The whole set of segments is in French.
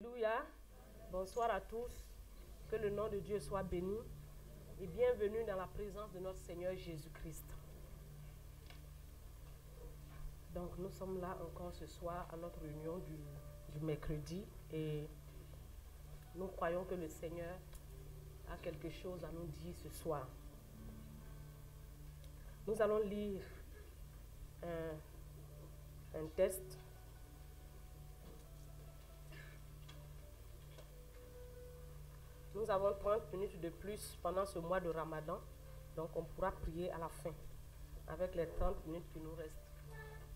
Alléluia. Bonsoir à tous. Que le nom de Dieu soit béni et bienvenue dans la présence de notre Seigneur Jésus-Christ. Donc nous sommes là encore ce soir à notre réunion du mercredi et nous croyons que le Seigneur a quelque chose à nous dire ce soir. Nous allons lire un texte. Nous avons 30 minutes de plus pendant ce mois de Ramadan, donc on pourra prier à la fin. Avec les 30 minutes qui nous restent,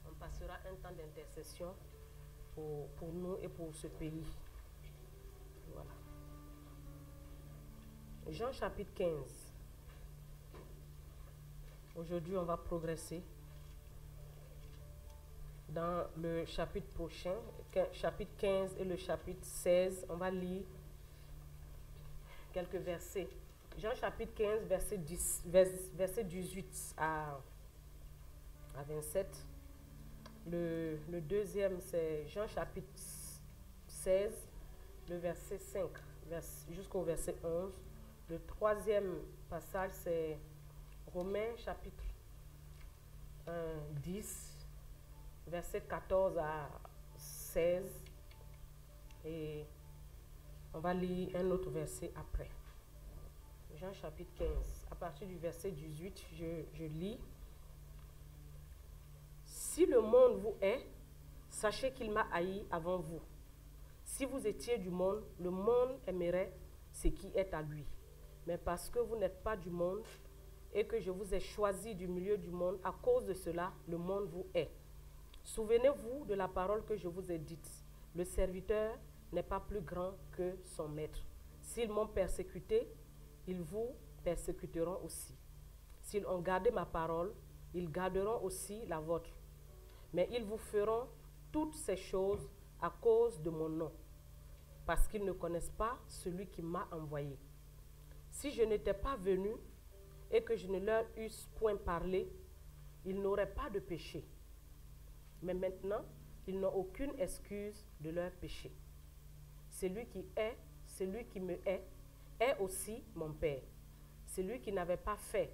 on passera un temps d'intercession pour nous et pour ce pays. Voilà. Jean chapitre 15. Aujourd'hui, on va progresser. Dans le chapitre prochain, chapitre 15 et le chapitre 16, on va lire quelques versets. Jean chapitre 15, verset 18 à 27. Le deuxième, c'est Jean chapitre 16, le verset 5 jusqu'au verset 11. Le troisième passage, c'est Romains chapitre 10, verset 14 à 16. Et on va lire un autre verset après. Jean chapitre 15. À partir du verset 18, je lis. Si le monde vous hait, sachez qu'il m'a haï avant vous. Si vous étiez du monde, le monde aimerait ce qui est à lui. Mais parce que vous n'êtes pas du monde et que je vous ai choisi du milieu du monde, à cause de cela, le monde vous hait. Souvenez-vous de la parole que je vous ai dite. Le serviteur n'est pas plus grand que son maître. S'ils m'ont persécuté, ils vous persécuteront aussi. S'ils ont gardé ma parole, ils garderont aussi la vôtre. Mais ils vous feront toutes ces choses à cause de mon nom, parce qu'ils ne connaissent pas celui qui m'a envoyé. Si je n'étais pas venu et que je ne leur eusse point parlé, ils n'auraient pas de péché. Mais maintenant, ils n'ont aucune excuse de leur péché. Celui qui me hait, est aussi mon Père. Celui qui n'avait pas fait,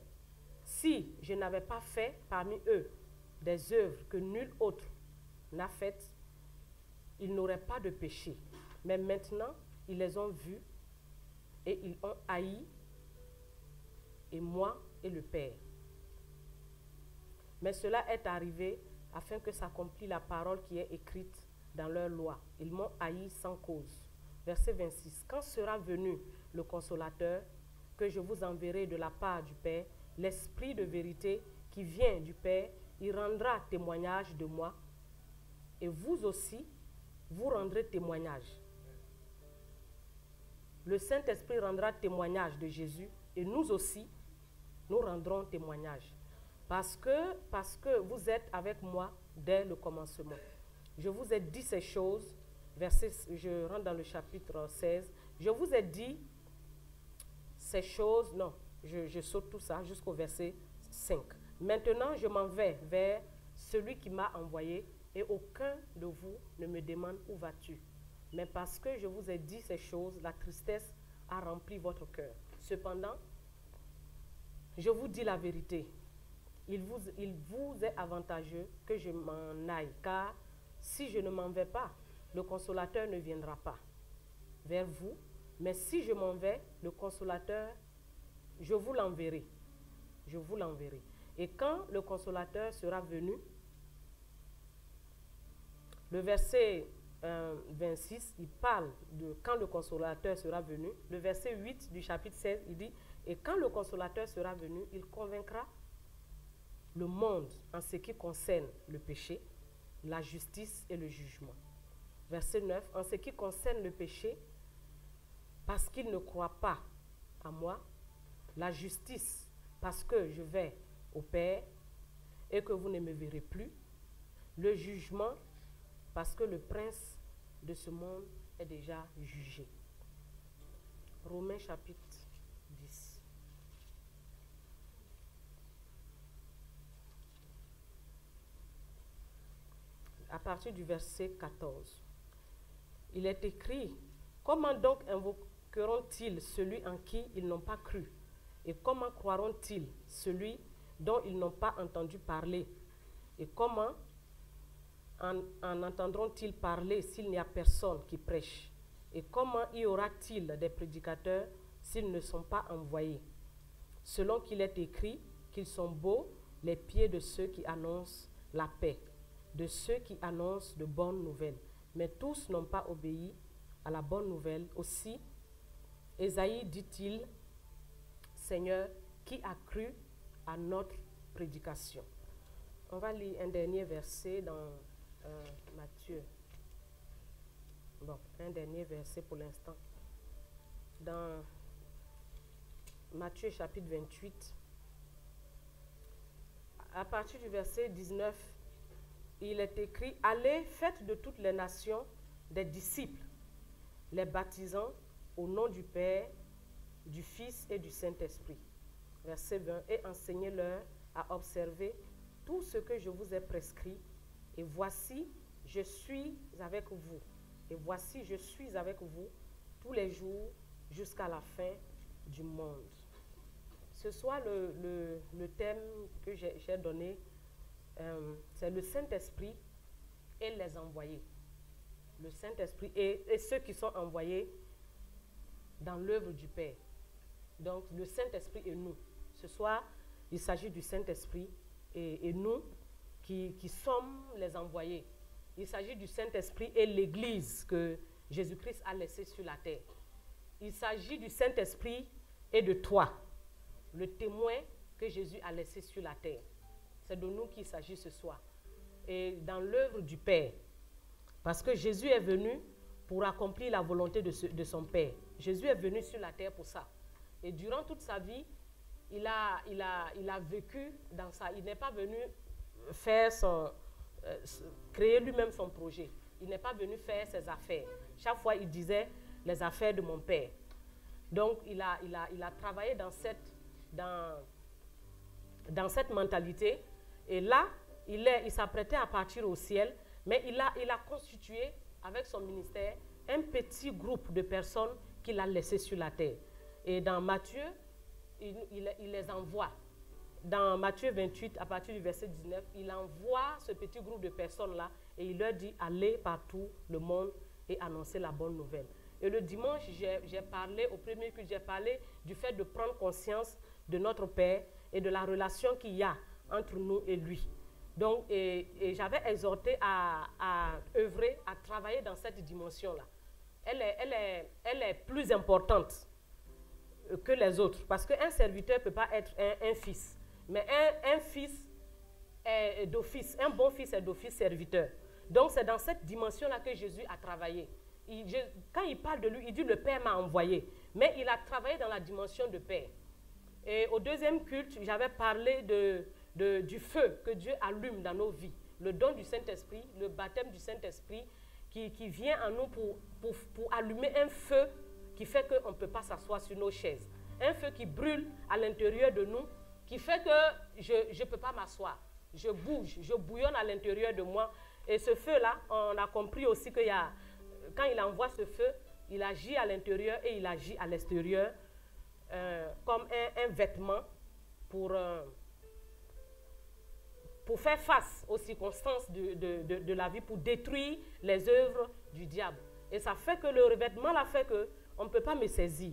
si je n'avais pas fait parmi eux des œuvres que nul autre n'a faites, ils n'auraient pas de péché. Mais maintenant, ils les ont vus et ils ont haï, et moi et le Père. Mais cela est arrivé afin que s'accomplisse la parole qui est écrite dans leur loi. Ils m'ont haï sans cause. Verset 26. Quand sera venu le consolateur que je vous enverrai de la part du Père, l'Esprit de vérité qui vient du Père, il rendra témoignage de moi, et vous aussi, vous rendrez témoignage. Le Saint-Esprit rendra témoignage de Jésus, et nous aussi, nous rendrons témoignage. Parce que vous êtes avec moi dès le commencement. Je vous ai dit ces choses, je rentre dans le chapitre 16, je vous ai dit ces choses, non, je saute tout ça jusqu'au verset 5. Maintenant, je m'en vais vers celui qui m'a envoyé et aucun de vous ne me demande où vas-tu. Mais parce que je vous ai dit ces choses, la tristesse a rempli votre cœur. Cependant, je vous dis la vérité. Il vous est avantageux que je m'en aille, car si je ne m'en vais pas, le consolateur ne viendra pas vers vous. Mais si je m'en vais, le consolateur, je vous l'enverrai. Je vous l'enverrai. Et quand le consolateur sera venu, le verset 26, il parle de quand le consolateur sera venu. Le verset 8 du chapitre 16, il dit, et quand le consolateur sera venu, il convaincra le monde en ce qui concerne le péché, la justice et le jugement. Verset 9, en ce qui concerne le péché, parce qu'il ne croit pas à moi, la justice, parce que je vais au Père et que vous ne me verrez plus, le jugement, parce que le prince de ce monde est déjà jugé. Romains chapitre 10. À partir du verset 14. Il est écrit, comment donc invoqueront-ils celui en qui ils n'ont pas cru? Et comment croiront-ils celui dont ils n'ont pas entendu parler? Et comment en entendront-ils parler s'il n'y a personne qui prêche? Et comment y aura-t-il des prédicateurs s'ils ne sont pas envoyés? Selon qu'il est écrit qu'ils sont beaux les pieds de ceux qui annoncent la paix, de ceux qui annoncent de bonnes nouvelles. Mais tous n'ont pas obéi à la bonne nouvelle. Aussi, Ésaïe dit-il, Seigneur, qui a cru à notre prédication? On va lire un dernier verset dans Matthieu. Bon, un dernier verset pour l'instant. Dans Matthieu chapitre 28, à partir du verset 19, il est écrit, « Allez, faites de toutes les nations des disciples, les baptisant au nom du Père, du Fils et du Saint-Esprit. » Verset 20, « Et enseignez-leur à observer tout ce que je vous ai prescrit, et voici, je suis avec vous. Et voici, je suis avec vous tous les jours jusqu'à la fin du monde. » Ce soir, le thème que j'ai donné, c'est le Saint-Esprit et les envoyés. Le Saint-Esprit et ceux qui sont envoyés dans l'œuvre du Père. Donc, le Saint-Esprit et nous. Ce soir, il s'agit du Saint-Esprit et nous qui sommes les envoyés. Il s'agit du Saint-Esprit et l'Église que Jésus-Christ a laissée sur la terre. Il s'agit du Saint-Esprit et de toi, le témoin que Jésus a laissé sur la terre. C'est de nous qu'il s'agit ce soir. Et dans l'œuvre du Père. Parce que Jésus est venu pour accomplir la volonté de son Père. Jésus est venu sur la terre pour ça. Et durant toute sa vie, il a vécu dans ça. Il n'est pas venu faire créer lui-même son projet. Il n'est pas venu faire ses affaires. Chaque fois, il disait les affaires de mon Père. Donc, il a travaillé dans cette mentalité. Et là, il s'apprêtait à partir au ciel, mais il a constitué, avec son ministère, un petit groupe de personnes qu'il a laissées sur la terre. Et dans Matthieu, il les envoie. Dans Matthieu 28, à partir du verset 19, il envoie ce petit groupe de personnes-là et il leur dit, allez partout le monde et annoncer la bonne nouvelle. Et le dimanche, j'ai parlé, au premier culte, j'ai parlé du fait de prendre conscience de notre Père et de la relation qu'il y a entre nous et lui. Donc, et j'avais exhorté à œuvrer, à travailler dans cette dimension-là. Elle est plus importante que les autres, parce qu'un serviteur ne peut pas être un fils. Mais un fils est d'office, un bon fils est d'office serviteur. Donc, c'est dans cette dimension-là que Jésus a travaillé. Quand il parle de lui, il dit « le Père m'a envoyé ». Mais il a travaillé dans la dimension de Père. Et au deuxième culte, j'avais parlé du feu que Dieu allume dans nos vies. Le don du Saint-Esprit, le baptême du Saint-Esprit qui vient en nous pour allumer un feu qui fait qu'on ne peut pas s'asseoir sur nos chaises. Un feu qui brûle à l'intérieur de nous, qui fait que je ne peux pas m'asseoir. Je bouge, je bouillonne à l'intérieur de moi. Et ce feu-là, on a compris aussi que quand il envoie ce feu, il agit à l'intérieur et il agit à l'extérieur comme un vêtement pour faire face aux circonstances de la vie, pour détruire les œuvres du diable. Et ça fait que le revêtement là fait qu'on ne peut pas me saisir.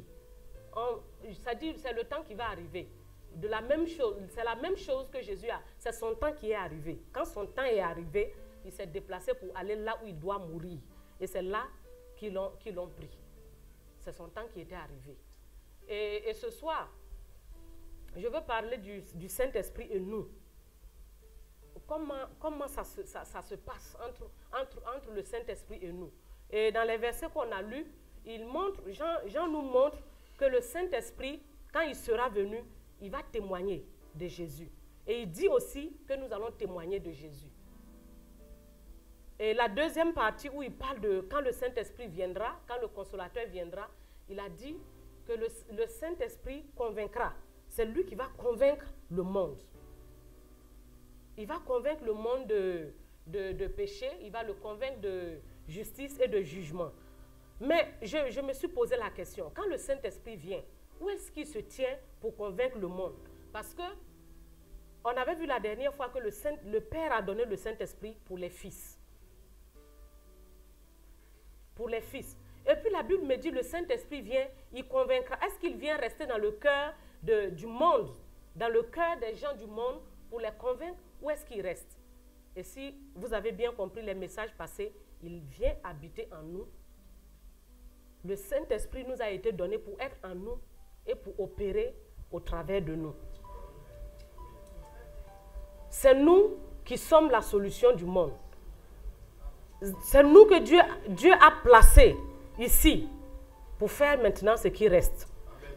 C'est le temps qui va arriver. De la même chose, c'est la même chose que Jésus a. C'est son temps qui est arrivé. Quand son temps est arrivé, il s'est déplacé pour aller là où il doit mourir. Et c'est là qu'ils l'ont pris. C'est son temps qui était arrivé. Et ce soir, je veux parler du Saint-Esprit et nous. Comment ça se passe entre le Saint-Esprit et nous. Et dans les versets qu'on a lus, Jean nous montre que le Saint-Esprit, quand il sera venu, il va témoigner de Jésus. Et il dit aussi que nous allons témoigner de Jésus. Et la deuxième partie où il parle de quand le Saint-Esprit viendra, quand le Consolateur viendra, il a dit que le Saint-Esprit convaincra. C'est lui qui va convaincre le monde. Il va convaincre le monde de péché, il va le convaincre de justice et de jugement. Mais je me suis posé la question, quand le Saint-Esprit vient, où est-ce qu'il se tient pour convaincre le monde? Parce que on avait vu la dernière fois que le Père a donné le Saint-Esprit pour les fils. Pour les fils. Et puis la Bible me dit, le Saint-Esprit vient, il convaincra. Est-ce qu'il vient rester dans le cœur du monde, dans le cœur des gens du monde pour les convaincre, ou est-ce qu'il reste? Et si vous avez bien compris les messages passés, il vient habiter en nous. Le Saint-Esprit nous a été donné pour être en nous et pour opérer au travers de nous. C'est nous qui sommes la solution du monde. C'est nous que Dieu a placé ici pour faire maintenant ce qui reste.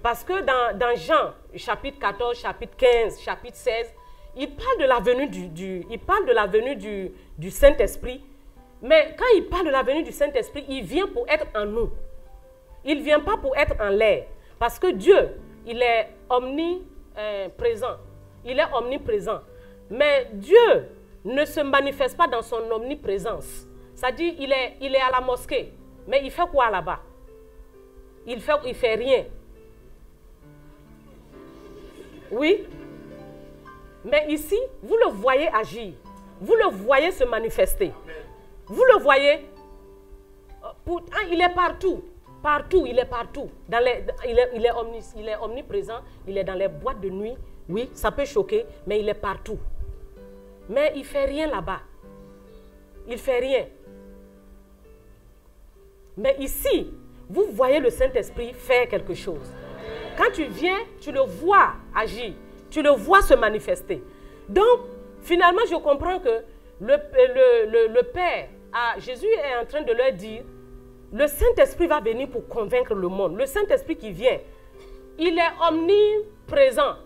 Parce que dans Jean, chapitre 14, chapitre 15, chapitre 16, il parle de la venue du Saint-Esprit. Mais quand il parle de la venue du Saint-Esprit, il vient pour être en nous. Il ne vient pas pour être en l'air. Parce que Dieu, il est omniprésent. Il est omniprésent. Mais Dieu ne se manifeste pas dans son omniprésence. C'est-à-dire, il est à la mosquée. Mais il fait quoi là-bas? Il fait rien. Oui. Mais ici, vous le voyez agir. Vous le voyez se manifester. Vous le voyez. Il est partout. Partout, il est partout. Il est omniprésent. Il est dans les boîtes de nuit. Oui, ça peut choquer, mais il est partout. Mais il ne fait rien là-bas. Il ne fait rien. Mais ici, vous voyez le Saint-Esprit faire quelque chose. Quand tu viens, tu le vois agir. Tu le vois se manifester. Donc, finalement, je comprends que le Père, Jésus est en train de leur dire, le Saint-Esprit va venir pour convaincre le monde. Le Saint-Esprit qui vient, il est omniprésent.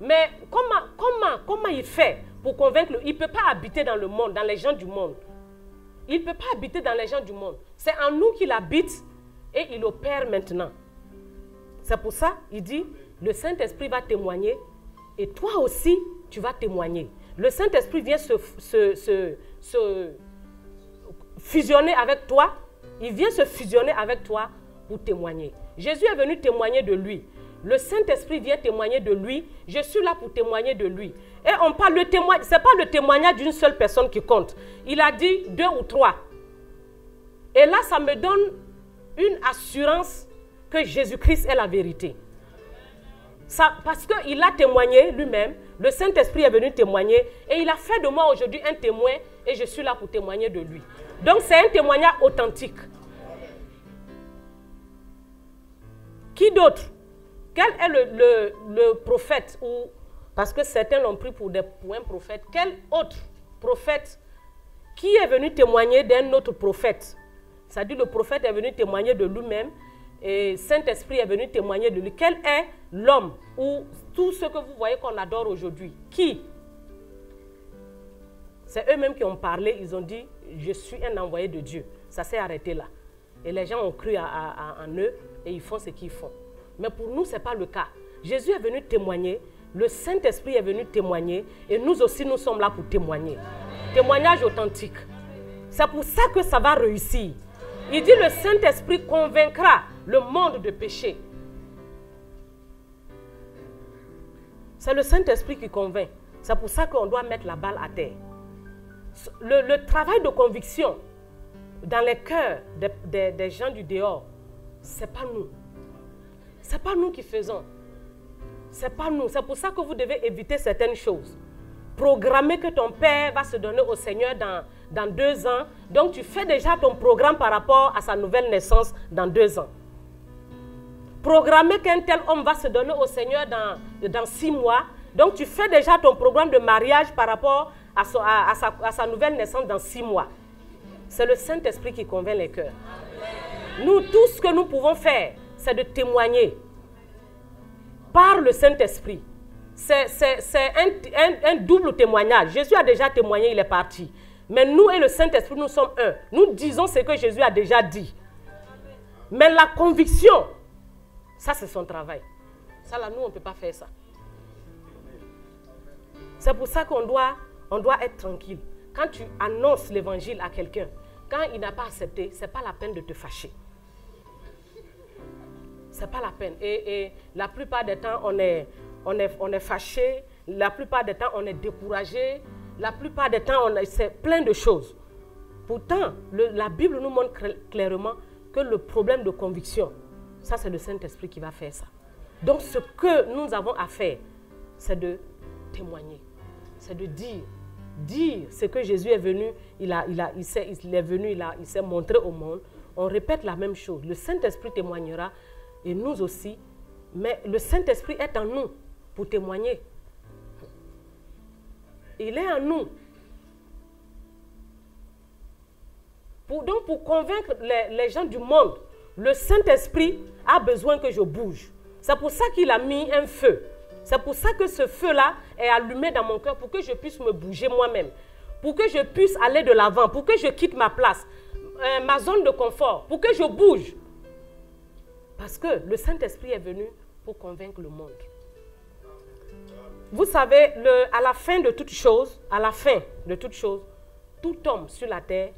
Mais comment il fait pour convaincre? Il ne peut pas habiter dans le monde, dans les gens du monde. Il ne peut pas habiter dans les gens du monde. C'est en nous qu'il habite et il opère maintenant. C'est pour ça qu'il dit, le Saint-Esprit va témoigner et toi aussi, tu vas témoigner. Le Saint-Esprit vient se fusionner avec toi. Il vient se fusionner avec toi pour témoigner. Jésus est venu témoigner de lui. Le Saint-Esprit vient témoigner de lui. Je suis là pour témoigner de lui. Et on parle de témoignage. Ce n'est pas le témoignage d'une seule personne qui compte. Il a dit 2 ou 3. Et là, ça me donne une assurance que Jésus-Christ est la vérité. Parce qu'il a témoigné lui-même. Le Saint-Esprit est venu témoigner. Et il a fait de moi aujourd'hui un témoin. Et je suis là pour témoigner de lui. Donc c'est un témoignage authentique. Qui d'autre? Quel est le prophète parce que certains l'ont pris pour un prophète. Quel autre prophète qui est venu témoigner d'un autre prophète? C'est-à-dire le prophète est venu témoigner de lui-même et Saint-Esprit est venu témoigner de lui. Quel est l'homme ou tout ce que vous voyez qu'on adore aujourd'hui? Qui? C'est eux-mêmes qui ont parlé, ils ont dit, je suis un envoyé de Dieu. Ça s'est arrêté là. Et les gens ont cru en eux et ils font ce qu'ils font. Mais pour nous, ce n'est pas le cas. Jésus est venu témoigner, le Saint-Esprit est venu témoigner et nous aussi, nous sommes là pour témoigner. Témoignage authentique. C'est pour ça que ça va réussir. Il dit, le Saint-Esprit convaincra le monde de péché. C'est le Saint-Esprit qui convainc. C'est pour ça qu'on doit mettre la balle à terre. Le travail de conviction dans les cœurs des gens du dehors, ce n'est pas nous. Ce n'est pas nous qui faisons. Ce n'est pas nous. C'est pour ça que vous devez éviter certaines choses. Programmer que ton père va se donner au Seigneur dans 2 ans. Donc tu fais déjà ton programme par rapport à sa nouvelle naissance dans 2 ans. Programmer qu'un tel homme va se donner au Seigneur dans 6 mois. Donc tu fais déjà ton programme de mariage par rapport à sa nouvelle naissance dans 6 mois. C'est le Saint-Esprit qui convainc les cœurs. Nous, tout ce que nous pouvons faire, c'est de témoigner par le Saint-Esprit. C'est un double témoignage. Jésus a déjà témoigné, il est parti. Mais nous et le Saint-Esprit, nous sommes un. Nous disons ce que Jésus a déjà dit. Mais la conviction, ça c'est son travail. Ça là, nous, on ne peut pas faire ça. C'est pour ça qu'on doit être tranquille. Quand tu annonces l'évangile à quelqu'un, quand il n'a pas accepté, ce n'est pas la peine de te fâcher. c'est pas la peine. Et la plupart des temps, on est fâché, la plupart des temps, on est découragé, la plupart des temps, c'est plein de choses. Pourtant, la Bible nous montre clairement que le problème de conviction, ça c'est le Saint-Esprit qui va faire ça. Donc ce que nous avons à faire, c'est de témoigner, c'est de dire ce que Jésus est venu, il s'est montré au monde. On répète la même chose. Le Saint-Esprit témoignera et nous aussi, mais le Saint-Esprit est en nous pour témoigner. Il est en nous. Donc pour convaincre les gens du monde, le Saint-Esprit a besoin que je bouge. C'est pour ça qu'il a mis un feu. C'est pour ça que ce feu-là est allumé dans mon cœur pour que je puisse me bouger moi-même. Pour que je puisse aller de l'avant, pour que je quitte ma place, ma zone de confort, pour que je bouge. Parce que le Saint-Esprit est venu pour convaincre le monde. Vous savez, à la fin de toute chose, tout homme sur la terre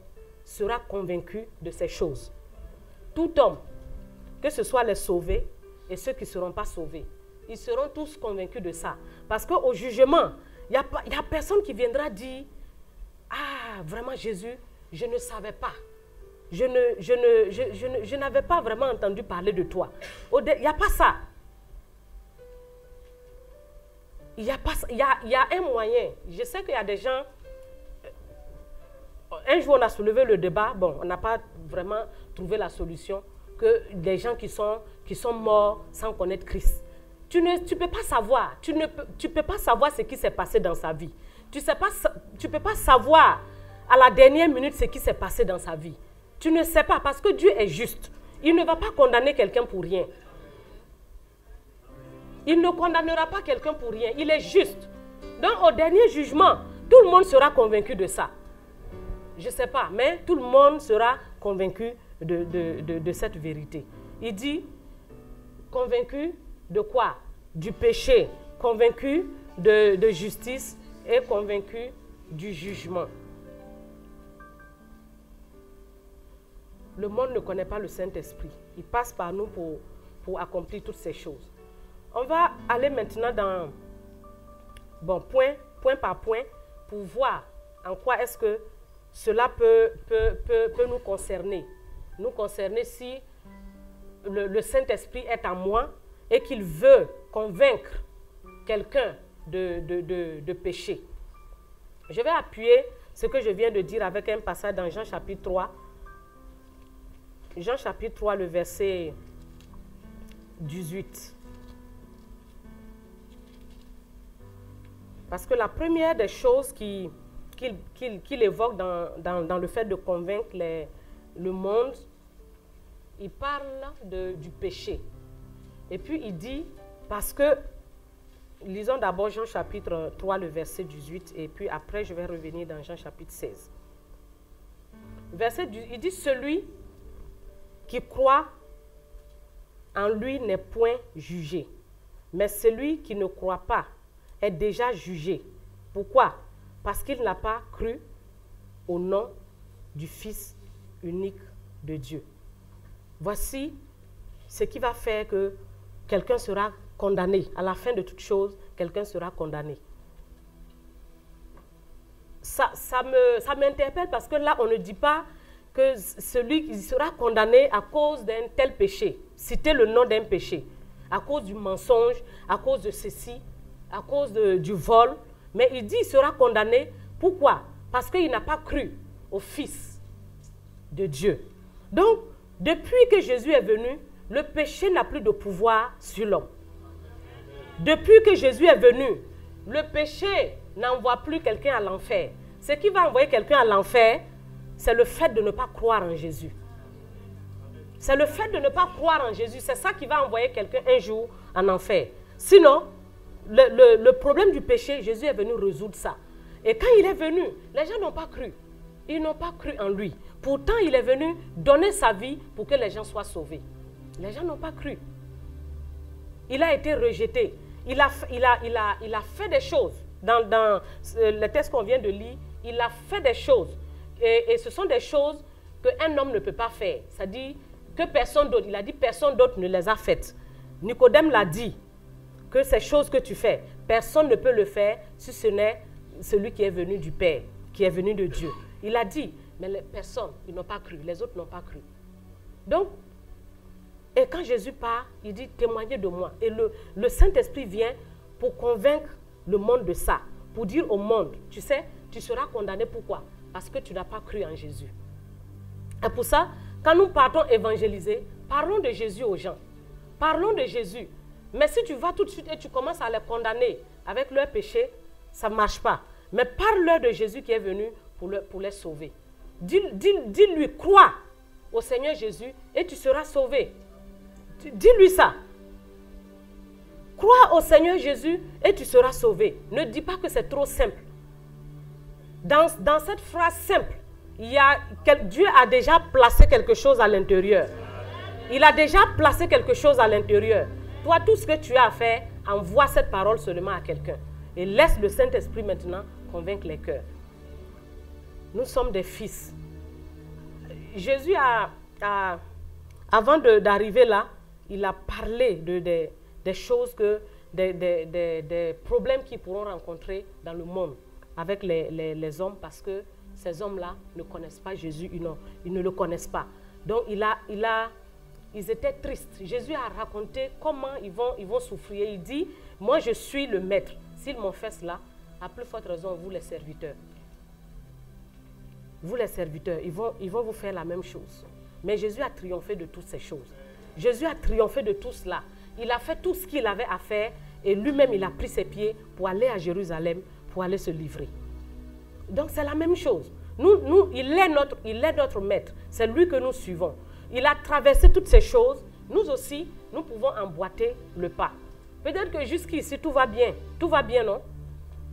sera convaincu de ces choses. Tout homme, que ce soit les sauvés et ceux qui ne seront pas sauvés, ils seront tous convaincus de ça. Parce qu'au jugement, il n'y a personne qui viendra dire « Ah, vraiment Jésus, je ne savais pas. Je n'avais pas vraiment entendu parler de toi. » Il n'y a pas ça. Il y a un moyen. Je sais qu'il y a des gens... Un jour, on a soulevé le débat. Bon, on n'a pas vraiment trouvé la solution. Que des gens qui sont morts sans connaître Christ. Tu ne peux pas savoir. Tu peux pas savoir ce qui s'est passé dans sa vie. Tu ne peux pas savoir à la dernière minute ce qui s'est passé dans sa vie. Tu ne sais pas parce que Dieu est juste. Il ne va pas condamner quelqu'un pour rien. Il ne condamnera pas quelqu'un pour rien. Il est juste. Donc au dernier jugement, tout le monde sera convaincu de ça. Je ne sais pas, mais tout le monde sera convaincu de cette vérité. Il dit, convaincu de quoi? Du péché, convaincu de justice et convaincu du jugement. Le monde ne connaît pas le Saint-Esprit. Il passe par nous pour accomplir toutes ces choses. On va aller maintenant dans, point par point, pour voir en quoi est-ce que cela peut nous concerner. Nous concerner si le Saint-Esprit est en moi et qu'il veut convaincre quelqu'un de péché. Je vais appuyer ce que je viens de dire avec un passage dans Jean chapitre 3. Jean chapitre 3, le verset 18. Parce que la première des choses qu'il évoque dans le fait de convaincre le monde, il parle du péché. Et puis il dit, parce que, lisons d'abord Jean chapitre 3, le verset 18, et puis après je vais revenir dans Jean chapitre 16. Il dit, celui qui croit en lui n'est point jugé, mais celui qui ne croit pas est déjà jugé. Pourquoi? Parce qu'il n'a pas cru au nom du Fils unique de Dieu. Voici ce qui va faire que quelqu'un sera condamné. À la fin de toute chose, quelqu'un sera condamné. Ça m'interpelle parce que là, on ne dit pas que celui qui sera condamné à cause d'un tel péché, citer le nom d'un péché, à cause du mensonge, à cause de ceci, à cause du vol, mais il dit qu'il sera condamné. Pourquoi? Parce qu'il n'a pas cru au Fils de Dieu. Donc, depuis que Jésus est venu, le péché n'a plus de pouvoir sur l'homme. Depuis que Jésus est venu, le péché n'envoie plus quelqu'un à l'enfer. Ce qui va envoyer quelqu'un à l'enfer, c'est le fait de ne pas croire en Jésus. C'est le fait de ne pas croire en Jésus. C'est ça qui va envoyer quelqu'un un jour en enfer. Sinon, le problème du péché, Jésus est venu résoudre ça. Et quand il est venu, les gens n'ont pas cru. Ils n'ont pas cru en lui. Pourtant, il est venu donner sa vie pour que les gens soient sauvés. Les gens n'ont pas cru. Il a été rejeté. Il a fait des choses. Dans le texte qu'on vient de lire, il a fait des choses. Et ce sont des choses qu'un homme ne peut pas faire. C'est-à-dire que personne d'autre, il a dit personne d'autre ne les a faites. Nicodème l'a dit, que ces choses que tu fais, personne ne peut le faire si ce n'est celui qui est venu du Père, qui est venu de Dieu. Il a dit, mais les personnes, ils n'ont pas cru, les autres n'ont pas cru. Donc, et quand Jésus part, il dit, témoignez de moi. Et le Saint-Esprit vient pour convaincre le monde de ça, pour dire au monde, tu sais, tu seras condamné, pourquoi? Parce que tu n'as pas cru en Jésus. Et pour ça, quand nous partons évangéliser, parlons de Jésus aux gens. Parlons de Jésus. Mais si tu vas tout de suite et tu commences à les condamner avec leurs péchés, ça ne marche pas. Mais parle-leur de Jésus qui est venu pour les sauver. Dis-lui, crois au Seigneur Jésus et tu seras sauvé. Dis-lui ça. Crois au Seigneur Jésus et tu seras sauvé. Ne dis pas que c'est trop simple. Dans cette phrase simple, Dieu a déjà placé quelque chose à l'intérieur. Il a déjà placé quelque chose à l'intérieur. Toi, tout ce que tu as à faire, envoie cette parole seulement à quelqu'un. Et laisse le Saint-Esprit maintenant convaincre les cœurs. Nous sommes des fils. Jésus avant d'arriver là, il a parlé des choses, des problèmes qu'ils pourront rencontrer dans le monde avec les hommes, parce que ces hommes-là ne connaissent pas Jésus, ils ne le connaissent pas. Donc ils étaient tristes. Jésus a raconté comment ils vont souffrir. Il dit, moi je suis le maître. S'ils m'ont fait cela, à plus forte raison, vous les serviteurs. Vous les serviteurs, ils vont vous faire la même chose. Mais Jésus a triomphé de toutes ces choses. Jésus a triomphé de tout cela. Il a fait tout ce qu'il avait à faire et lui-même il a pris ses pieds pour aller à Jérusalem, pour aller se livrer. Donc c'est la même chose. Il est notre maître. C'est lui que nous suivons. Il a traversé toutes ces choses. Nous aussi, nous pouvons emboîter le pas. Peut-être que jusqu'ici, tout va bien. Tout va bien, non?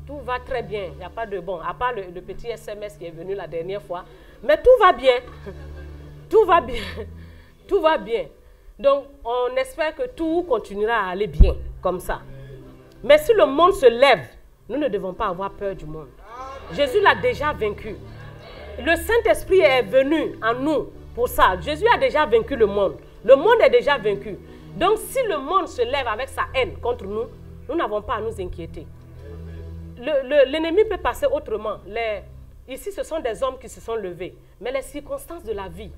Tout va très bien. Il n'y a pas de bon, à part le petit SMS qui est venu la dernière fois. Mais tout va bien. Tout va bien. Tout va bien. Donc, on espère que tout continuera à aller bien, comme ça. Mais si le monde se lève, nous ne devons pas avoir peur du monde. Jésus l'a déjà vaincu. Le Saint-Esprit est venu en nous pour ça. Jésus a déjà vaincu le monde. Le monde est déjà vaincu. Donc, si le monde se lève avec sa haine contre nous, nous n'avons pas à nous inquiéter. L'ennemi peut passer autrement. Ici, ce sont des hommes qui se sont levés. Mais les circonstances de la vie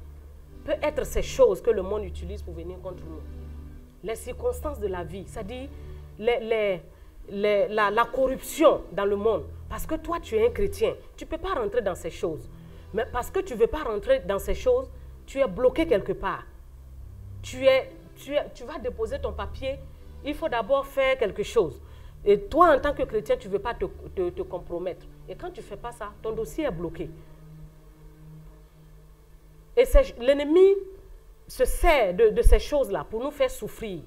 peuvent être ces choses que le monde utilise pour venir contre nous. Les circonstances de la vie, c'est-à-dire la corruption dans le monde. Parce que toi, tu es un chrétien. Tu ne peux pas rentrer dans ces choses. Mais parce que tu ne veux pas rentrer dans ces choses, tu es bloqué quelque part. Tu vas déposer ton papier, il faut d'abord faire quelque chose. Et toi, en tant que chrétien, tu ne veux pas te compromettre. Et quand tu ne fais pas ça, ton dossier est bloqué. Et l'ennemi se sert de ces choses-là pour nous faire souffrir.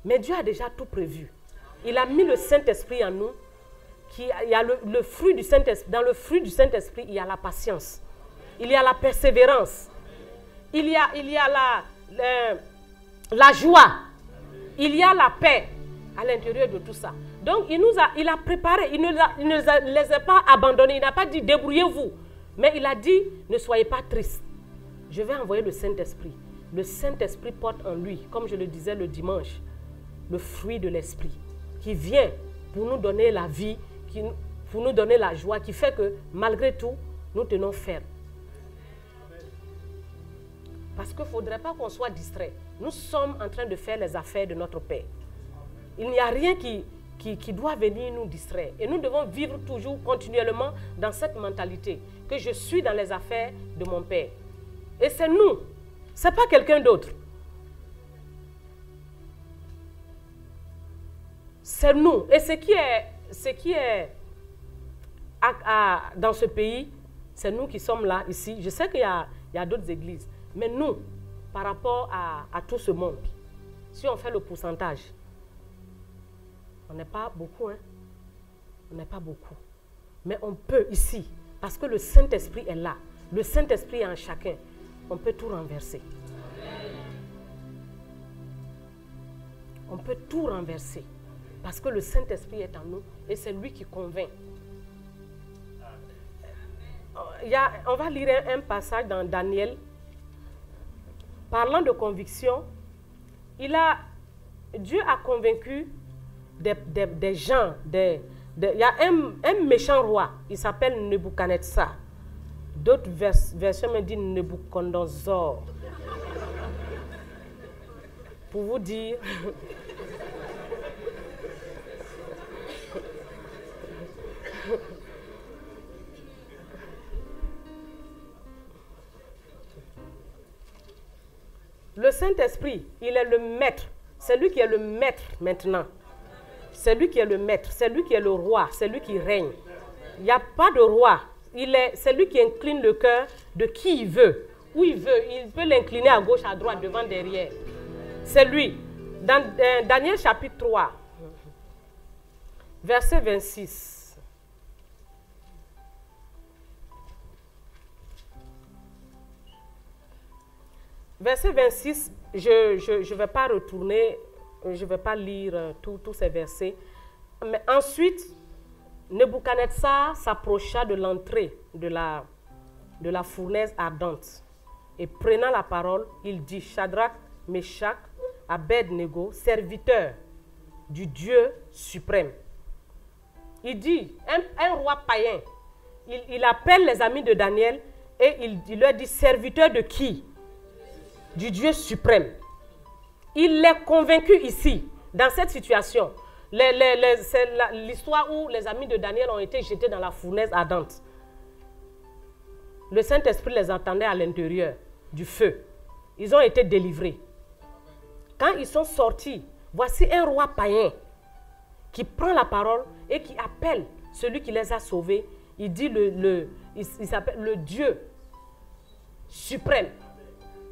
Mais Dieu a déjà tout prévu. Il a mis le Saint-Esprit en nous. Il y a le fruit du Saint-Esprit. Dans le fruit du Saint-Esprit, il y a la patience. Il y a la persévérance. Il y a la joie. Il y a la paix à l'intérieur de tout ça. Donc, il a préparé. Il ne les a pas abandonnés. Il n'a pas dit débrouillez-vous. Mais il a dit ne soyez pas tristes. Je vais envoyer le Saint-Esprit. Le Saint-Esprit porte en lui, comme je le disais le dimanche, le fruit de l'Esprit qui vient pour nous donner la vie, pour nous donner la joie, qui fait que malgré tout, nous tenons ferme. Parce qu'il ne faudrait pas qu'on soit distrait. Nous sommes en train de faire les affaires de notre Père. Il n'y a rien qui doit venir nous distraire. Et nous devons vivre toujours, continuellement, dans cette mentalité, que je suis dans les affaires de mon Père. Et c'est nous, ce n'est pas quelqu'un d'autre. C'est nous. Et ce qui est dans ce pays, c'est nous qui sommes là, ici. Je sais qu'il y a d'autres églises. Mais nous, par rapport à tout ce monde, si on fait le pourcentage, on n'est pas beaucoup, hein? On n'est pas beaucoup. Mais on peut ici, parce que le Saint-Esprit est là. Le Saint-Esprit est en chacun. On peut tout renverser. On peut tout renverser. Parce que le Saint-Esprit est en nous et c'est lui qui convainc. On va lire un passage dans Daniel. parlant de conviction, Dieu a convaincu des gens. Il y a un méchant roi, il s'appelle Nebuchadnezzar. D'autres versions me disent Nebuchadnezzar. Pour vous dire... Le Saint-Esprit, il est le maître. C'est lui qui est le maître maintenant. C'est lui qui est le maître. C'est lui qui est le roi. C'est lui qui règne. Il n'y a pas de roi. C'est lui qui incline le cœur de qui il veut. Où il veut. Il peut l'incliner à gauche, à droite, devant, derrière. C'est lui. Dans Daniel chapitre 3, verset 26. Verset 26, je ne vais pas retourner, je ne vais pas lire tous ces versets. Mais ensuite, Nebuchadnezzar s'approcha de l'entrée de la fournaise ardente. Et prenant la parole, il dit, Shadrach, Meshach, Abed-Nego, serviteurs du Dieu suprême. Il dit, un roi païen, il appelle les amis de Daniel et il leur dit, serviteurs de qui? Du Dieu suprême. Il est convaincu ici, dans cette situation. C'est l'histoire où les amis de Daniel ont été jetés dans la fournaise ardente. Le Saint-Esprit les entendait à l'intérieur du feu. Ils ont été délivrés. Quand ils sont sortis, voici un roi païen qui prend la parole et qui appelle celui qui les a sauvés. Il dit il s'appelle le Dieu suprême.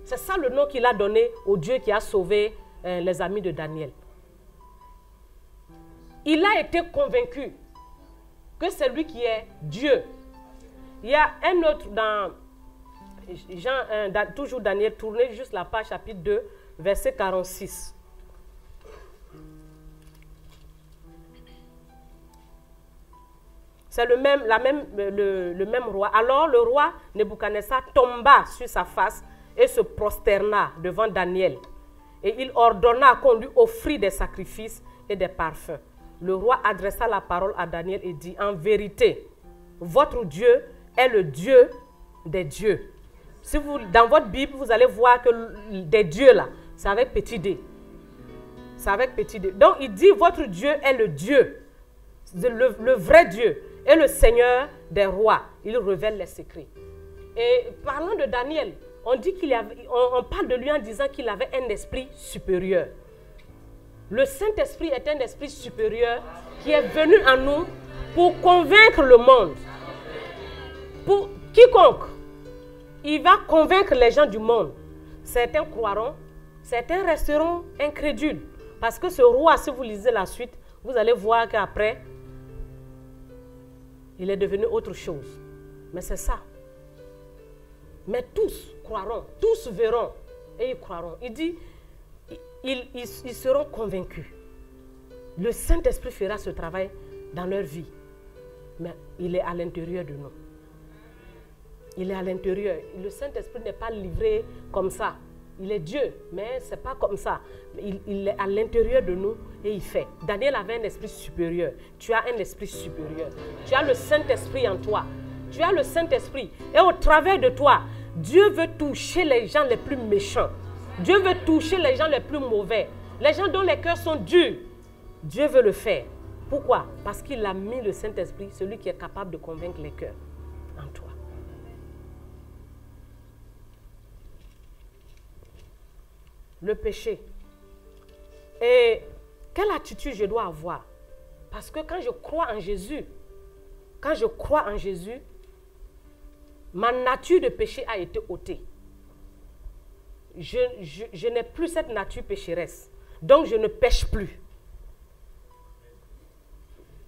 C'est ça le nom qu'il a donné au Dieu qui a sauvé les amis de Daniel. Il a été convaincu que c'est lui qui est Dieu. Il y a un autre dans toujours Daniel, tournez juste la page chapitre 2, verset 46. C'est le même roi. Alors le roi Nebuchadnezzar tomba sur sa face et se prosterna devant Daniel. Et il ordonna qu'on lui offrit des sacrifices et des parfums. Le roi adressa la parole à Daniel et dit, en vérité, votre Dieu est le Dieu des dieux. Si dans votre Bible, vous allez voir que des dieux là, c'est avec petit d. C'est avec petit d. Donc il dit, votre Dieu est le Dieu, le vrai Dieu, et le Seigneur des rois. Il révèle les secrets. Et parlant de Daniel, on parle de lui en disant qu'il avait un esprit supérieur. Le Saint-Esprit est un esprit supérieur qui est venu en nous pour convaincre le monde. Pour quiconque, il va convaincre les gens du monde. Certains croiront, certains resteront incrédules. Parce que ce roi, si vous lisez la suite, vous allez voir qu'après, il est devenu autre chose. Mais c'est ça. Mais tous croiront, tous verront et ils croiront. Il dit, ils seront convaincus. Le Saint-Esprit fera ce travail dans leur vie. Mais il est à l'intérieur de nous. Il est à l'intérieur. Le Saint-Esprit n'est pas livré comme ça. Il est Dieu, mais ce n'est pas comme ça. Il est à l'intérieur de nous et il fait. Daniel avait un esprit supérieur. Tu as un esprit supérieur. Tu as le Saint-Esprit en toi. Tu as le Saint-Esprit. Et au travers de toi, Dieu veut toucher les gens les plus méchants. Dieu veut toucher les gens les plus mauvais. Les gens dont les cœurs sont durs. Dieu veut le faire. Pourquoi? Parce qu'il a mis le Saint-Esprit, celui qui est capable de convaincre les cœurs, en toi. Le péché. Et quelle attitude je dois avoir? Parce que quand je crois en Jésus, ma nature de péché a été ôtée. Je n'ai plus cette nature pécheresse. Donc je ne pêche plus.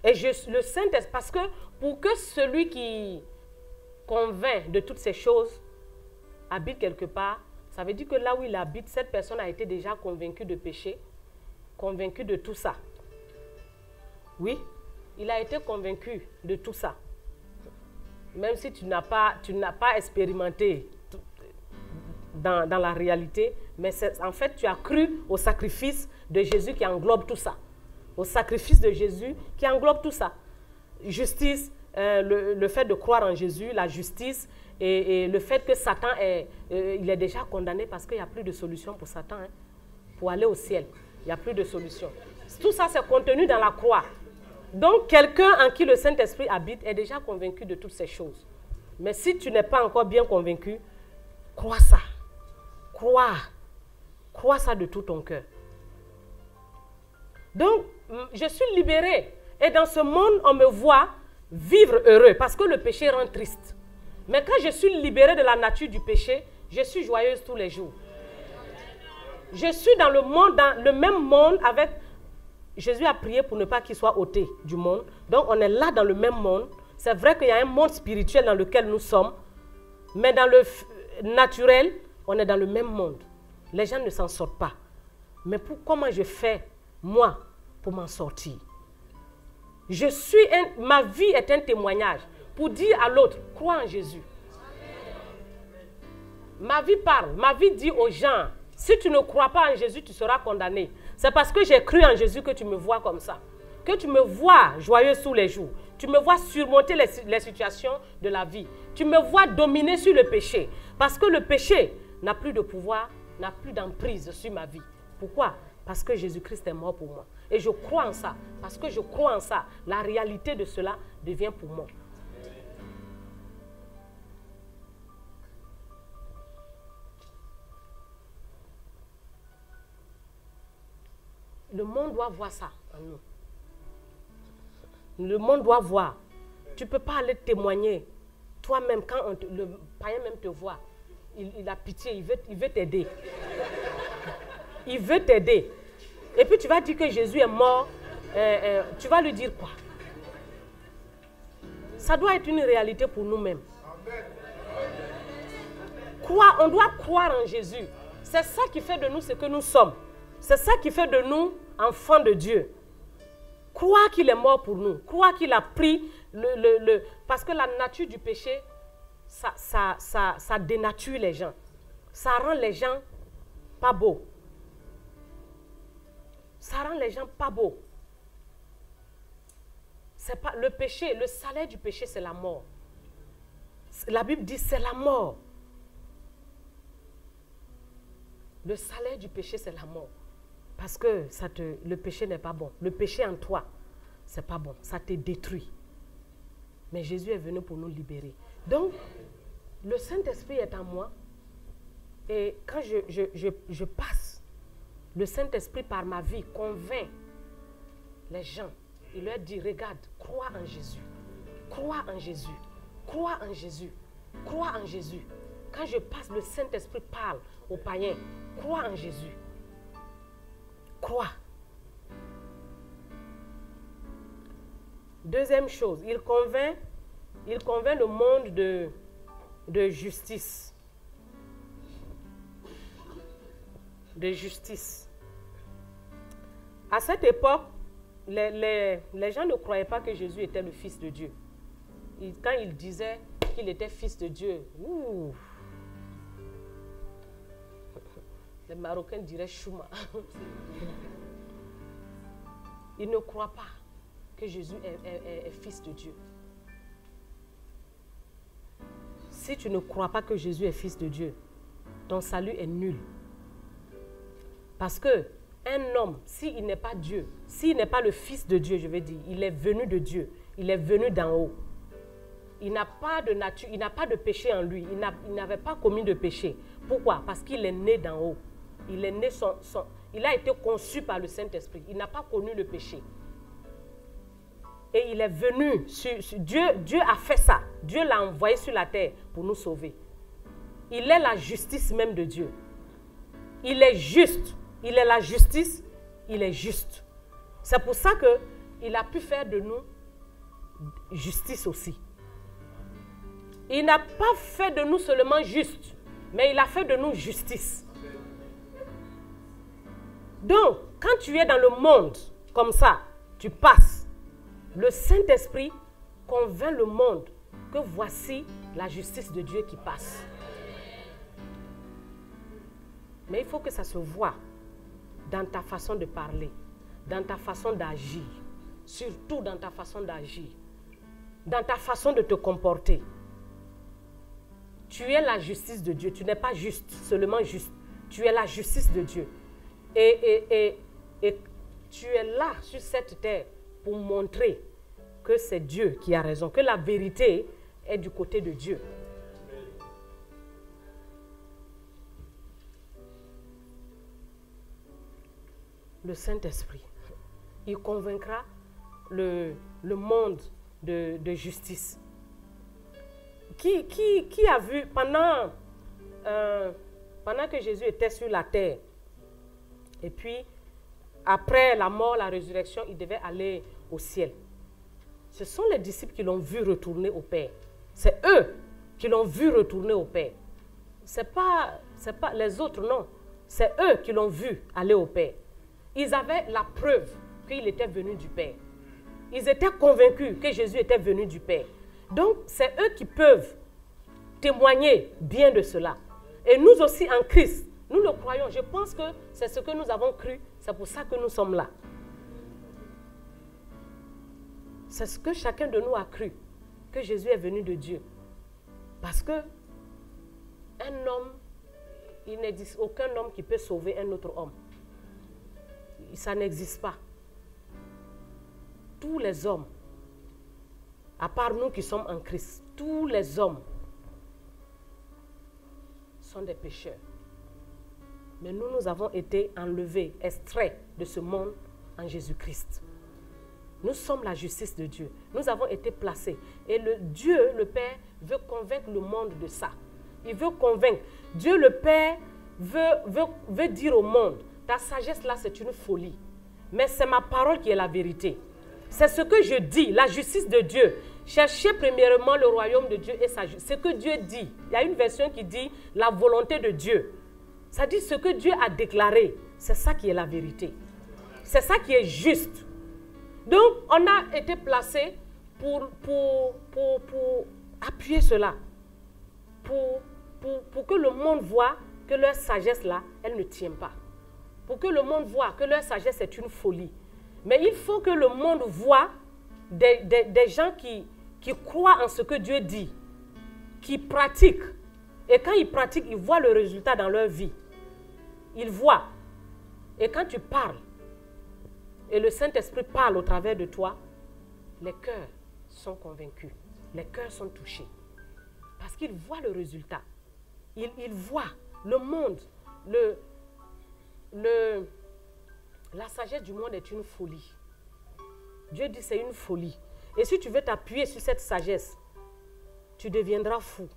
Et le Saint-Esprit, parce que pour que celui qui convainc de toutes ces choses habite quelque part, ça veut dire que là où il habite, cette personne a été déjà convaincue de péché, convaincue de tout ça. Oui, il a été convaincu de tout ça. Même si tu n'as pas expérimenté dans la réalité, mais en fait, tu as cru au sacrifice de Jésus qui englobe tout ça. Au sacrifice de Jésus qui englobe tout ça. Justice, le fait de croire en Jésus, la justice et le fait que Satan il est déjà condamné parce qu'il n'y a plus de solution pour Satan. Hein. Pour aller au ciel, il n'y a plus de solution. Tout ça, c'est contenu dans la croix. Donc, quelqu'un en qui le Saint-Esprit habite est déjà convaincu de toutes ces choses. Mais si tu n'es pas encore bien convaincu, crois ça. Crois ça de tout ton cœur. Donc, je suis libérée. Et dans ce monde, on me voit vivre heureux parce que le péché rend triste. Mais quand je suis libérée de la nature du péché, je suis joyeuse tous les jours. Je suis dans le même monde avec... Jésus a prié pour ne pas qu'il soit ôté du monde. Donc, on est là dans le même monde. C'est vrai qu'il y a un monde spirituel dans lequel nous sommes. Mais dans le naturel, on est dans le même monde. Les gens ne s'en sortent pas. Mais comment je fais, moi, pour m'en sortir? Ma vie est un témoignage pour dire à l'autre, crois en Jésus. Ma vie parle, ma vie dit aux gens, si tu ne crois pas en Jésus, tu seras condamné. C'est parce que j'ai cru en Jésus que tu me vois comme ça. Que tu me vois joyeuse tous les jours. Tu me vois surmonter les situations de la vie. Tu me vois dominer sur le péché. Parce que le péché n'a plus de pouvoir, n'a plus d'emprise sur ma vie. Pourquoi? Parce que Jésus-Christ est mort pour moi. Et je crois en ça. Parce que je crois en ça, la réalité de cela devient pour moi. Le monde doit voir ça en nous. Le monde doit voir. Tu ne peux pas aller témoigner. Toi-même, quand le païen même te voit, il a pitié, il veut t'aider. Il veut t'aider. Et puis tu vas dire que Jésus est mort. Tu vas lui dire quoi? Ça doit être une réalité pour nous-mêmes. On doit croire en Jésus. C'est ça qui fait de nous ce que nous sommes. C'est ça qui fait de nous enfants de Dieu. Croire qu'il est mort pour nous. Croire qu'il a pris parce que la nature du péché, ça dénature les gens. Ça rend les gens pas beaux. Ça rend les gens pas beaux. C'est pas le péché, le salaire du péché, c'est la mort. La Bible dit c'est la mort. Le salaire du péché, c'est la mort. Parce que le péché n'est pas bon. Le péché en toi, c'est pas bon. Ça te détruit. Mais Jésus est venu pour nous libérer. Donc, le Saint-Esprit est en moi. Et quand je passe, le Saint-Esprit par ma vie convainc les gens. Il leur dit, regarde, crois en Jésus. Crois en Jésus. Crois en Jésus. Crois en Jésus. Quand je passe, le Saint-Esprit parle aux païens. Crois en Jésus. Crois. Deuxième chose, il convainc le monde de justice. De justice. À cette époque, les gens ne croyaient pas que Jésus était le Fils de Dieu. Quand ils disaient qu'il était Fils de Dieu, les Marocains diraient chouma. Ils ne croient pas que Jésus est Fils de Dieu. Si tu ne crois pas que Jésus est Fils de Dieu, ton salut est nul. Parce que un homme, s'il n'est pas Dieu, s'il n'est pas le Fils de Dieu, je vais dire, il est venu de Dieu, il est venu d'en haut. Il n'a pas de nature, il n'a pas de péché en lui, il n'avait pas commis de péché. Pourquoi? Parce qu'il est né d'en haut. Il est né il a été conçu par le Saint-Esprit. Il n'a pas connu le péché. Et il est venu, Dieu a fait ça. Dieu l'a envoyé sur la terre pour nous sauver. Il est la justice même de Dieu. Il est juste. Il est la justice, il est juste. C'est pour ça qu'il a pu faire de nous justice aussi. Il n'a pas fait de nous seulement justes, mais il a fait de nous justice. Donc, quand tu es dans le monde comme ça, tu passes. Le Saint-Esprit convainc le monde que voici la justice de Dieu qui passe. Mais il faut que ça se voie dans ta façon de parler, dans ta façon d'agir, surtout dans ta façon d'agir, dans ta façon de te comporter. Tu es la justice de Dieu. Tu n'es pas juste, seulement juste. Tu es la justice de Dieu. Et tu es là, sur cette terre, pour montrer que c'est Dieu qui a raison, que la vérité est du côté de Dieu. Le Saint-Esprit, il convaincra le monde de justice. Qui a vu pendant que Jésus était sur la terre, et puis après la mort, la résurrection, il devait aller au ciel. Ce sont les disciples qui l'ont vu retourner au Père. C'est eux qui l'ont vu retourner au Père. C'est pas les autres, non. C'est eux qui l'ont vu aller au Père. Ils avaient la preuve qu'il était venu du Père. Ils étaient convaincus que Jésus était venu du Père. Donc, c'est eux qui peuvent témoigner bien de cela. Et nous aussi, en Christ, nous le croyons. Je pense que c'est ce que nous avons cru. C'est pour ça que nous sommes là. C'est ce que chacun de nous a cru, que Jésus est venu de Dieu. Parce que un homme, il n'existe aucun homme qui peut sauver un autre homme. Ça n'existe pas. Tous les hommes, à part nous qui sommes en Christ, tous les hommes sont des pécheurs. Mais nous avons été enlevés, extraits de ce monde en Jésus-Christ. Nous sommes la justice de Dieu. Nous avons été placés. Et Dieu, le Père, veut convaincre le monde de ça. Il veut convaincre. Dieu, le Père, veut dire au monde, ta sagesse là, c'est une folie. Mais c'est ma parole qui est la vérité. C'est ce que je dis, la justice de Dieu. Cherchez premièrement le royaume de Dieu et sa justice. Ce que Dieu dit. Il y a une version qui dit la volonté de Dieu. Ça dit ce que Dieu a déclaré. C'est ça qui est la vérité. C'est ça qui est juste. Donc, on a été placé pour appuyer cela. Pour que le monde voit que leur sagesse là, elle ne tient pas. Pour que le monde voit que leur sagesse est une folie. Mais il faut que le monde voit des gens qui croient en ce que Dieu dit, qui pratiquent. Et quand ils pratiquent, ils voient le résultat dans leur vie. Ils voient. Et quand tu parles, et le Saint-Esprit parle au travers de toi, les cœurs sont convaincus. Les cœurs sont touchés. Parce qu'ils voient le résultat. Ils voient le monde. La sagesse du monde est une folie. Dieu dit c'est une folie. Et si tu veux t'appuyer sur cette sagesse, tu deviendras fou.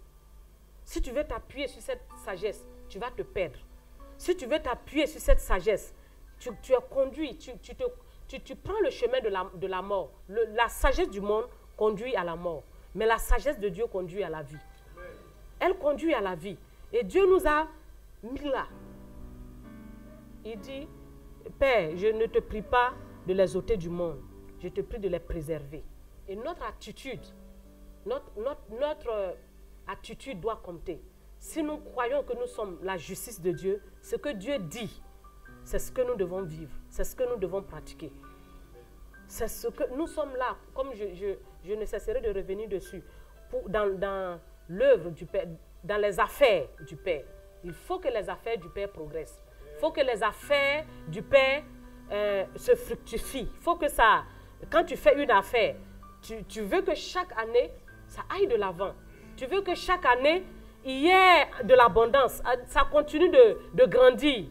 Si tu veux t'appuyer sur cette sagesse, tu vas te perdre. Si tu veux t'appuyer sur cette sagesse, tu es conduit, tu prends le chemin de la mort. La sagesse du monde conduit à la mort. Mais la sagesse de Dieu conduit à la vie. Elle conduit à la vie. Et Dieu nous a mis là. Il dit, Père, je ne te prie pas de les ôter du monde. Je te prie de les préserver. Et notre attitude, notre attitude doit compter. Si nous croyons que nous sommes la justice de Dieu, ce que Dieu dit, c'est ce que nous devons vivre. C'est ce que nous devons pratiquer. C'est ce que nous sommes là, comme je ne cesserai de revenir dessus, dans l'œuvre du Père, dans les affaires du Père. Il faut que les affaires du Père progressent. Il faut que les affaires du Père se fructifient. Il faut que ça, quand tu fais une affaire, tu veux que chaque année, ça aille de l'avant. Tu veux que chaque année, il y ait de l'abondance. Ça continue de grandir.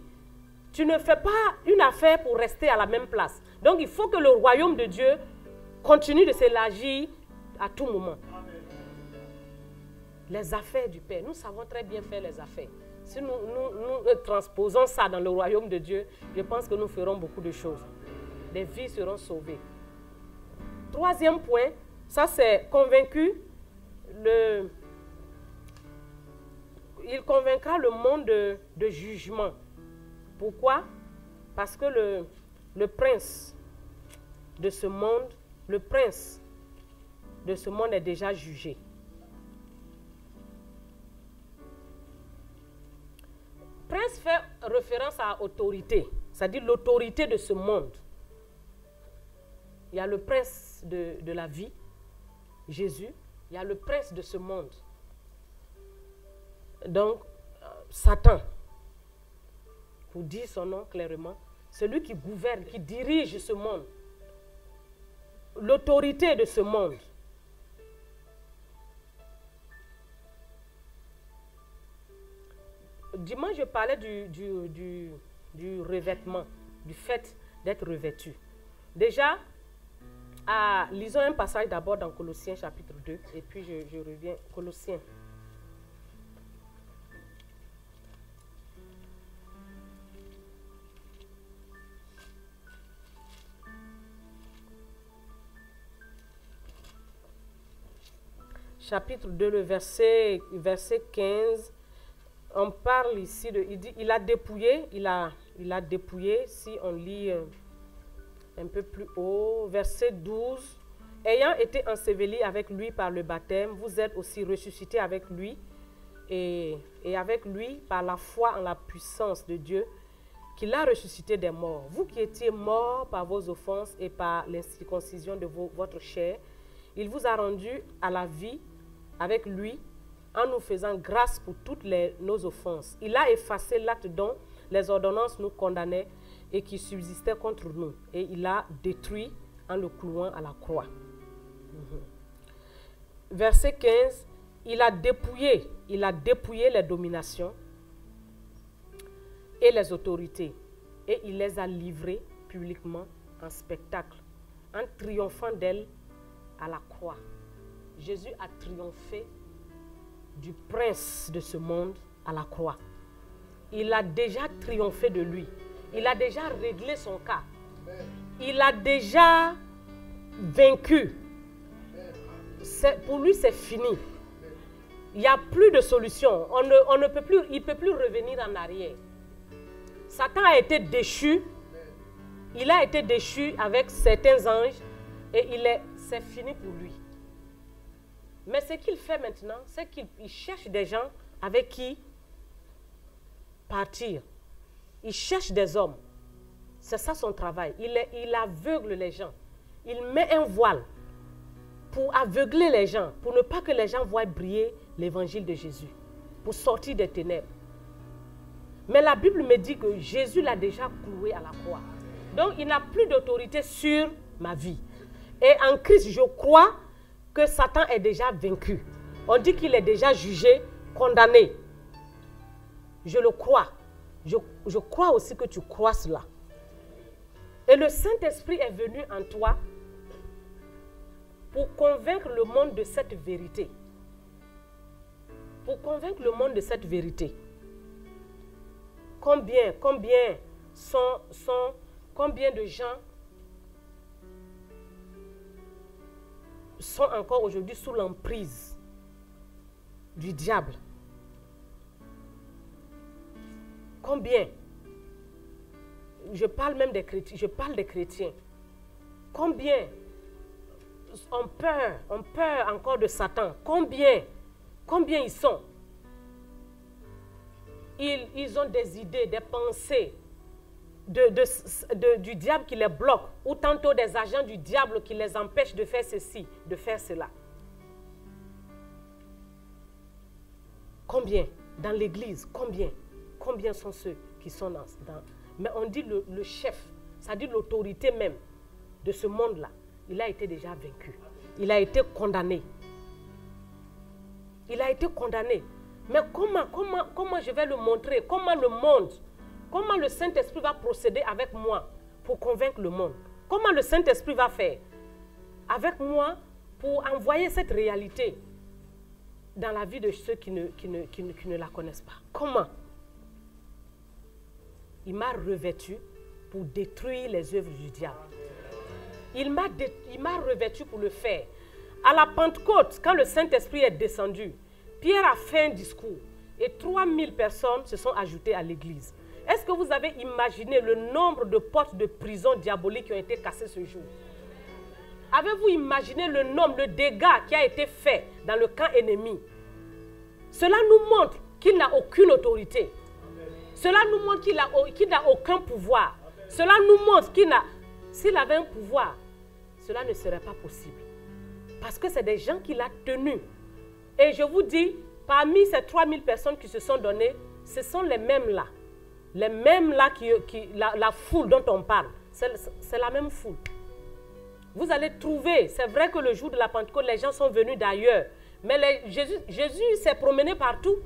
Tu ne fais pas une affaire pour rester à la même place. Donc, il faut que le royaume de Dieu continue de s'élargir à tout moment. Les affaires du Père. Nous savons très bien faire les affaires. Si nous transposons ça dans le royaume de Dieu, je pense que nous ferons beaucoup de choses. Des vies seront sauvées. Troisième point, ça c'est convaincu. Il convaincra le monde de jugement. Pourquoi? Parce que le prince de ce monde, est déjà jugé. Prince fait référence à autorité, c'est-à-dire l'autorité de ce monde. Il y a le prince de la vie, Jésus. Il y a le prince de ce monde. Donc, Satan, pour dire son nom clairement, celui qui gouverne, qui dirige ce monde, l'autorité de ce monde. Dimanche, je parlais du revêtement, du fait d'être revêtu. Déjà, lisons un passage d'abord dans Colossiens chapitre 2, et puis je reviens. Colossiens. Chapitre 2, le verset 15. On parle ici il dit, il a dépouillé, si on lit un peu plus haut, verset 12. Ayant été ensevelis avec lui par le baptême, vous êtes aussi ressuscités avec lui et avec lui par la foi en la puissance de Dieu qui l'a ressuscité des morts. Vous qui étiez morts par vos offenses et par l'incirconcision de votre chair, il vous a rendus à la vie avec lui en nous faisant grâce pour toutes nos offenses. Il a effacé l'acte dont les ordonnances nous condamnaient et qui subsistait contre nous. Et il l'a détruit en le clouant à la croix. Verset 15, il a dépouillé les dominations et les autorités. Et il les a livrées publiquement en spectacle, en triomphant d'elles à la croix. Jésus a triomphé du prince de ce monde à la croix. Il a déjà triomphé de lui. Il a déjà réglé son cas. Il a déjà vaincu. Pour lui, c'est fini. Il n'y a plus de solution. Il ne peut plus revenir en arrière. Satan a été déchu. Il a été déchu avec certains anges et c'est fini pour lui. Mais ce qu'il fait maintenant, c'est qu'il cherche des gens avec qui partir. Il cherche des hommes. C'est ça son travail. Il aveugle les gens. Il met un voile pour aveugler les gens, pour ne pas que les gens voient briller l'évangile de Jésus, pour sortir des ténèbres. Mais la Bible me dit que Jésus l'a déjà cloué à la croix. Donc il n'a plus d'autorité sur ma vie. Et en Christ, je crois que Satan est déjà vaincu. On dit qu'il est déjà jugé, condamné. Je le crois. Je crois aussi que tu crois cela. Et le Saint-Esprit est venu en toi pour convaincre le monde de cette vérité. Pour convaincre le monde de cette vérité. Combien de gens sont encore aujourd'hui sous l'emprise du diable? Combien? Je parle même des chrétiens. Combien ont peur encore de Satan? Combien ils sont? Ils ont des idées, des pensées du diable qui les bloque, ou tantôt des agents du diable qui les empêchent de faire ceci, de faire cela. Combien? Dans l'église, combien sont ceux qui sont dans... Mais on dit le chef, c'est-à-dire l'autorité même de ce monde-là, il a été déjà vaincu. Il a été condamné. Il a été condamné. Mais comment je vais le montrer? Comment le Saint-Esprit va procéder avec moi pour convaincre le monde? Comment le Saint-Esprit va faire avec moi pour envoyer cette réalité dans la vie de ceux qui ne la connaissent pas? Comment? Il m'a revêtu pour détruire les œuvres du diable. Il m'a revêtu pour le faire. À la Pentecôte, quand le Saint-Esprit est descendu, Pierre a fait un discours et 3000 personnes se sont ajoutées à l'église. Est-ce que vous avez imaginé le nombre de portes de prison diaboliques qui ont été cassées ce jour? Avez-vous imaginé le nombre, le dégât qui a été fait dans le camp ennemi? Cela nous montre qu'il n'a aucune autorité. Cela nous montre qu'il n'a aucun pouvoir. Cela nous montre s'il avait un pouvoir, cela ne serait pas possible. Parce que c'est des gens qu'il a tenus. Et je vous dis, parmi ces 3000 personnes qui se sont données, ce sont les mêmes là. Les mêmes là, la foule dont on parle. C'est la même foule. Vous allez trouver, c'est vrai que le jour de la Pentecôte, les gens sont venus d'ailleurs. Mais Jésus s'est promené partout.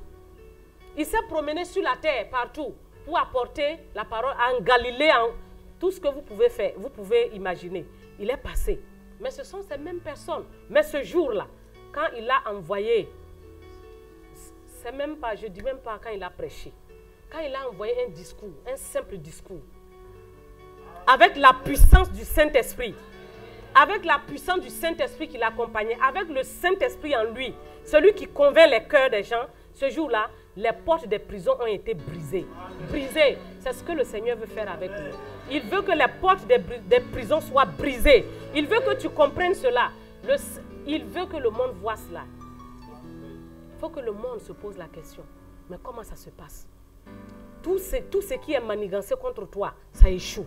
Il s'est promené sur la terre, partout, pour apporter la parole en Galilée, tout ce que vous pouvez faire, vous pouvez imaginer. Il est passé. Mais ce sont ces mêmes personnes. Mais ce jour-là, quand il a envoyé, c'est même pas, je ne dis même pas quand il a prêché, quand il a envoyé un discours, un simple discours, avec la puissance du Saint-Esprit, avec la puissance du Saint-Esprit qui l'accompagnait, avec le Saint-Esprit en lui, celui qui convainc les cœurs des gens, ce jour-là, les portes des prisons ont été brisées. Brisées, c'est ce que le Seigneur veut faire avec nous. Il veut que les portes des prisons soient brisées. Il veut que tu comprennes cela. Il veut que le monde voie cela. Il faut que le monde se pose la question. Mais comment ça se passe? Tout ce qui est manigancé contre toi, ça échoue.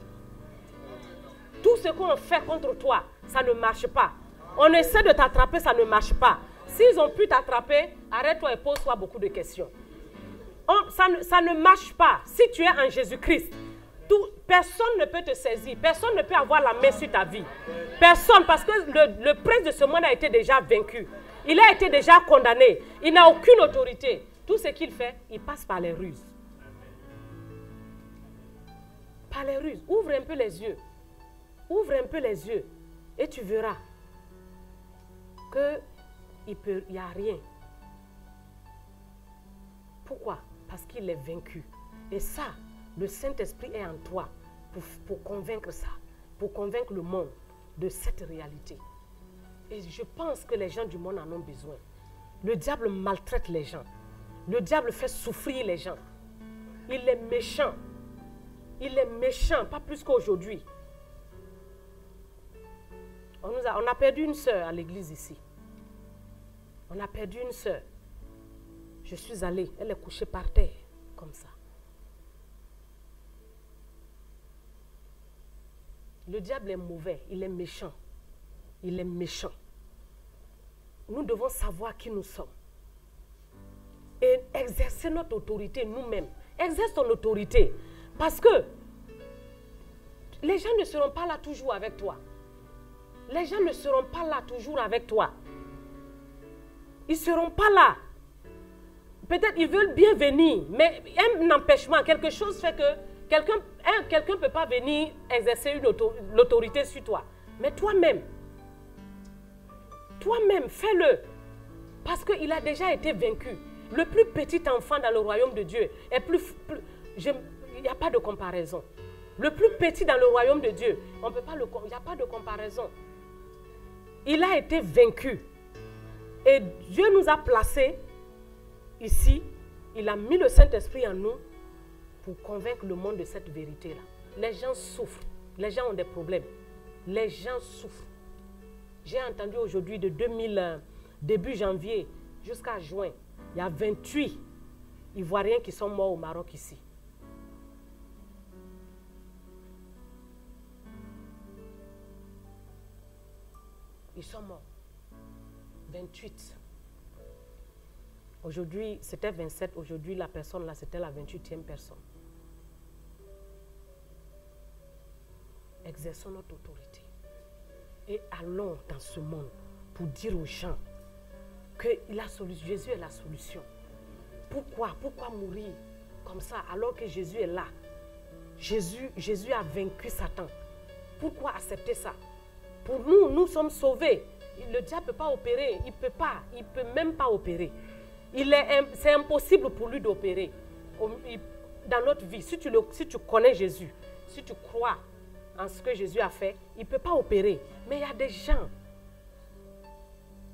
Tout ce qu'on fait contre toi, ça ne marche pas. On essaie de t'attraper, ça ne marche pas. S'ils ont pu t'attraper, arrête-toi et pose-toi beaucoup de questions. Ça ne marche pas. Si tu es en Jésus-Christ, personne ne peut te saisir. Personne ne peut avoir la main sur ta vie. Personne, parce que le prince de ce monde a été déjà vaincu. Il a été déjà condamné. Il n'a aucune autorité. Tout ce qu'il fait, il passe par les ruses. Par les ruses. Ouvre un peu les yeux. Ouvre un peu les yeux. Et tu verras qu'il n'y a rien. Pourquoi? Parce qu'il est vaincu. Et ça, le Saint-Esprit est en toi pour convaincre ça, pour convaincre le monde de cette réalité. Et je pense que les gens du monde en ont besoin. Le diable maltraite les gens. Le diable fait souffrir les gens. Il est méchant. Il est méchant, pas plus qu'aujourd'hui. On a perdu une sœur à l'église ici. On a perdu une sœur. Je suis allée, elle est couchée par terre, comme ça. Le diable est mauvais, il est méchant. Il est méchant. Nous devons savoir qui nous sommes. Et exercer notre autorité nous-mêmes. Exerce ton autorité. Parce que les gens ne seront pas là toujours avec toi. Les gens ne seront pas là toujours avec toi. Ils ne seront pas là. Peut-être ils veulent bien venir, mais un empêchement, quelque chose fait que quelqu'un ne peut pas venir exercer l'autorité sur toi. Mais toi-même, fais-le. Parce qu'il a déjà été vaincu. Le plus petit enfant dans le royaume de Dieu est il n'y a pas de comparaison. Le plus petit dans le royaume de Dieu, il n'y a pas de comparaison. Il a été vaincu. Et Dieu nous a placés ici. Il a mis le Saint-Esprit en nous pour convaincre le monde de cette vérité-là. Les gens souffrent. Les gens ont des problèmes. Les gens souffrent. J'ai entendu aujourd'hui de début janvier jusqu'à juin, il y a 28 Ivoiriens qui sont morts au Maroc ici. Ils sont morts. 28. Aujourd'hui, c'était 27. Aujourd'hui, la personne là, c'était la 28e personne. Exerçons notre autorité. Et allons dans ce monde pour dire aux gens que Jésus est la solution. Pourquoi mourir comme ça alors que Jésus est là? Jésus a vaincu Satan. Pourquoi accepter ça? Pour nous sommes sauvés. Le diable ne peut pas opérer. Il ne peut même pas opérer. C'est impossible pour lui d'opérer dans notre vie. Si tu connais Jésus, si tu crois en ce que Jésus a fait, il ne peut pas opérer. Mais il y a des gens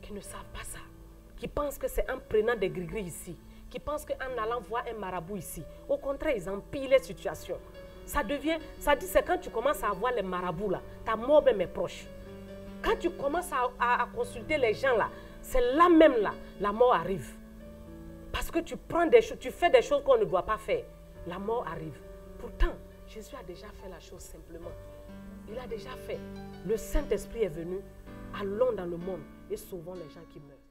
qui ne savent pas ça, qui pensent que c'est en prenant des gris-gris ici, qui pensent qu'en allant voir un marabout ici, au contraire, ils empilent les situations. C'est quand tu commences à voir les marabouts là, ta mort même est proche. Quand tu commences à consulter les gens là, c'est là même là, la mort arrive. Parce que tu fais des choses qu'on ne doit pas faire. la mort arrive. Pourtant, Jésus a déjà fait la chose simplement. Il a déjà fait. Le Saint-Esprit est venu. Allons dans le monde et sauvons les gens qui meurent.